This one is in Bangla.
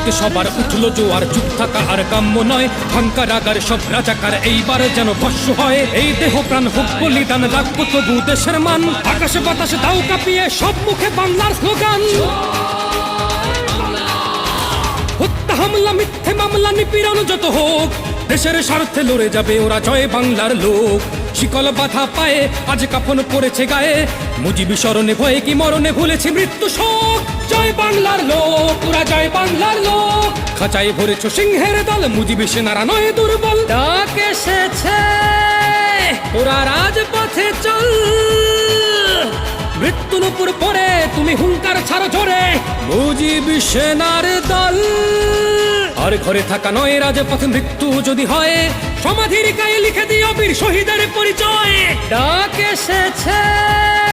দেখতে সবার উঠলো জোয়ার, চুপ থাকা আর কাম্য নয়, ভাঙ্কা রাগার সব রাজাকার এইবার যেন ভস্য হয়। এই দেহ প্রাণ হোক বলিদান, রাখবো তবু দেশের মান, আকাশে বাতাসে দাও কাঁপিয়ে সব মুখে বাংলার স্লোগান। হত্যা হামলা মিথ্যে মামলা নিপীড়ন যত হোক, দেশের স্বার্থে লড়ে যাবে ওরা, জয় বাংলার লোক। শিকল বাধা পায়ে আজ কাফন পড়েছে গায়ে, মুজিবি স্মরণে ভয়ে কি মরণে ভুলেছি মৃত্যু শোক। জয় বাংলার লোক, ওরা জয় বাংলার লোক। খাঁচায় ভরেছ সিংহের দল, মুজিবি সেনারা নয় দুর্বল। ডাক এসেছে ওরা রাজপথে চল, মৃত্যুর উপর পরে তুমি হুঙ্কার ছাড়ো জোরে, মুজিবি সেনার দল। আর ঘরে থাকা নয় রাজপথে মৃত্যু যদি হয়, সমাধির গায়ে লিখে দিও বীর শহীদের পরিচয়। ডাক এসেছে